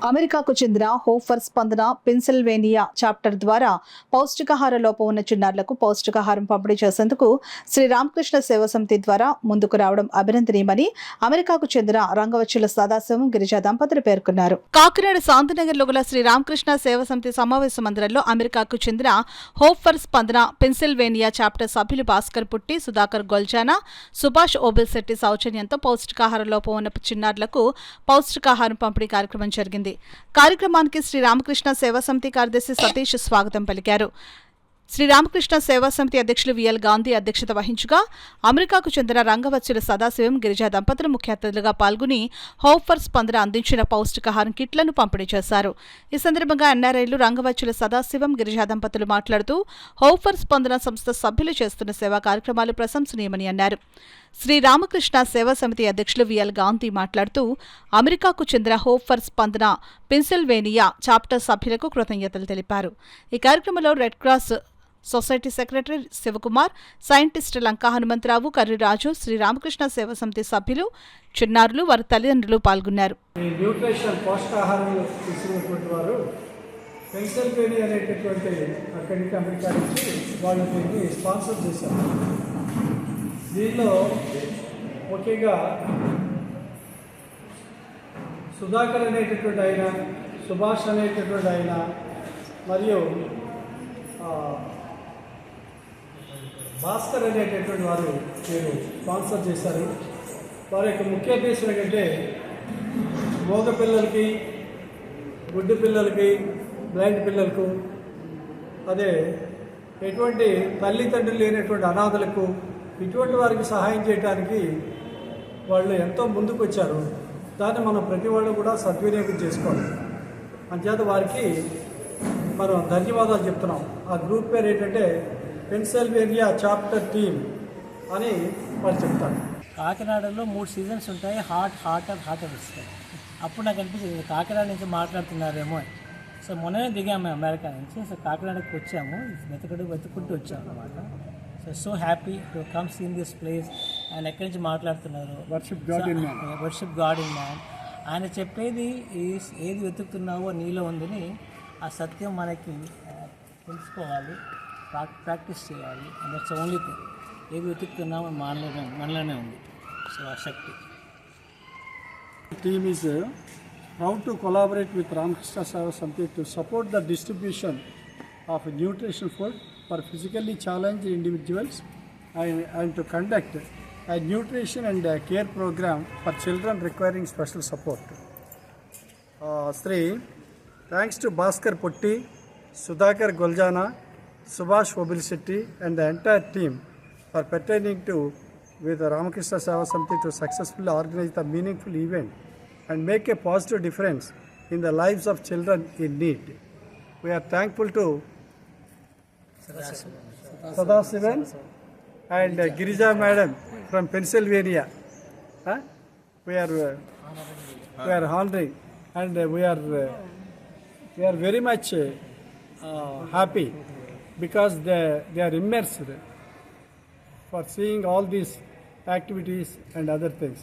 అమెరికాకు చెందిన hope for Spandana Pennsylvania chapter ద్వారా పౌష్టికాహార లోపం ఉన్న చిన్నారులకు పౌష్టికాహారం పంపిణీ చేసేందుకు శ్రీ రామకృష్ణ సేవా సమితి ద్వారా ముందుకు రావడం అభినందనీయమని అమెరికాకు చెందిన రంగవచ్చుల సదాశివం గిరిజా దంపతులు పేర్కొన్నారు. కాకినాడ శాంతినగర్లో గల శ్రీ రామకృష్ణ సేవా సమితి సమావేశ మందిరంలో అమెరికాకు చెందిన hope for Spandana Pennsylvania chapter సభ్యులు భాస్కర్ పుట్టి, సుధాకర్ గొల్జానా, సుభాష్ ఓబిల్శెట్టి సౌజన్యంతో పౌష్టికాహార లోపం ఉన్న చిన్నారులకు పౌష్టికాహారం పంపిణీ కార్యక్రమం జరిగింది. కార్యక్రమానికి శ్రీ రామకృష్ణ సేవా సమితి కార్యదర్శి సతీష్ స్వాగతం పలికారు. శ్రీ రామకృష్ణ సేవా సమితి అధ్యక్షులు విఎల్ గాంధీ అధ్యక్షత వహించగా అమెరికాకు చెందిన రంగవచ్చుల సదాశివం గిరిజా దంపతులు ముఖ్య అతిథులుగా పాల్గొని హోప్ ఫర్ స్పందన అందించిన పౌష్టికాహారం కిట్లను పంపిణీ చేశారు. ఈ సందర్భంగా ఎన్ఆర్ఐలు రంగవచ్చుల సదాశివం గిరిజా దంపతులు మాట్లాడుతూ హోప్ ఫర్ స్పందన సంస్థ సభ్యులు చేస్తున్న సేవా కార్యక్రమాలు ప్రశంసనీయమని అన్నారు. శ్రీ రామకృష్ణ సేవా సమితి అధ్యక్షులు విఎల్ గాంధీ మాట్లాడుతూ అమెరికాకు చెందిన hope for Spandana Pennsylvania chapter సభ్యులకు కృతజ్ఞతలు తెలిపారు. ఈ కార్యక్రమంలో red cross society secretary Sivakumar, scientist Lanka Hanumantharao, Karri Raju, Sri Ramakrishna Seva Samithi సభ్యులు, చిన్నారులు, వారి తల్లిదండ్రులు పాల్గొన్నారు. న్యూట్రిషన్ పోషకాహారం తీసుకున్నటువంటి వారు పెన్సిల్వేనియా అనేటటువంటి అక్కడి నుంచి అమెరికా నుంచి వాళ్ళు దీన్ని స్పాన్సర్ చేశారు. దీనిలో ముఖ్యంగా సుధాకర్ అనేటటువంటి ఆయన, సుభాష్ అనేటటువంటి ఆయన మరియు భాస్కర్ అనేటటువంటి వారు మీరు స్పాన్సర్ చేశారు. వారి యొక్క ముఖ్య ఉద్దేశం ఏంటంటే మోగ పిల్లలకి, గుడ్డి పిల్లలకి, బ్లైండ్ పిల్లలకు, అదే ఎటువంటి తల్లిదండ్రులు లేనటువంటి అనాథలకు, ఇటువంటి వారికి సహాయం చేయడానికి వాళ్ళు ఎంతో ముందుకు వచ్చారు. దాన్ని మనం ప్రతి వాళ్ళు కూడా సద్వినియోగం చేసుకోవాలి. అంచేత వారికి మనం ధన్యవాదాలు చెప్తున్నాం. ఆ గ్రూప్ పేరు ఏంటంటే పెన్సిల్వేనియా చాప్టర్ టీమ్ అని వాళ్ళు చెప్తారు. కాకినాడలో 3 సీజన్స్ ఉంటాయి. హాట్ వస్తాయి. అప్పుడు నాకు అనిపించింది కాకినాడ నుంచి మాట్లాడుతున్నారేమో. సో మొన్ననే దిగాము అమెరికా నుంచి. సో కాకినాడకి వచ్చాము, వెతుకుంటూ వచ్చాము అనమాట. So happy to come seen this place. ఆయన ఎక్కడి నుంచి మాట్లాడుతున్నారు, వర్షిప్ గాడ్ ఇన్ మ్యాన్. ఆయన చెప్పేది ఏది వెతుకుతున్నావో నీలో ఉందని, ఆ సత్యం మనకి తెలుసుకోవాలి, ప్రాక్టీస్ చేయాలి. And that's only thing. ఏది వెతుకుతున్నామో మనలోనే ఉంది. సో ఆ శక్తి. Team is proud to collaborate with Ramakrishna Seva Samiti to support the distribution of nutrition food for physically challenged individuals and to conduct a nutrition and care program for children requiring special support. Thanks to Bhaskar Putti, Sudhakar Goljana, Subhash Obilsetti and the entire team for pertaining to with the Ramakrishna Seva Samiti to successfully organize the meaningful event and make a positive difference in the lives of children in need. We are thankful to Sadasivan and Girija Madam from Pennsylvania. We are honoring and we are very much happy because they are immersed for seeing all these activities and other things.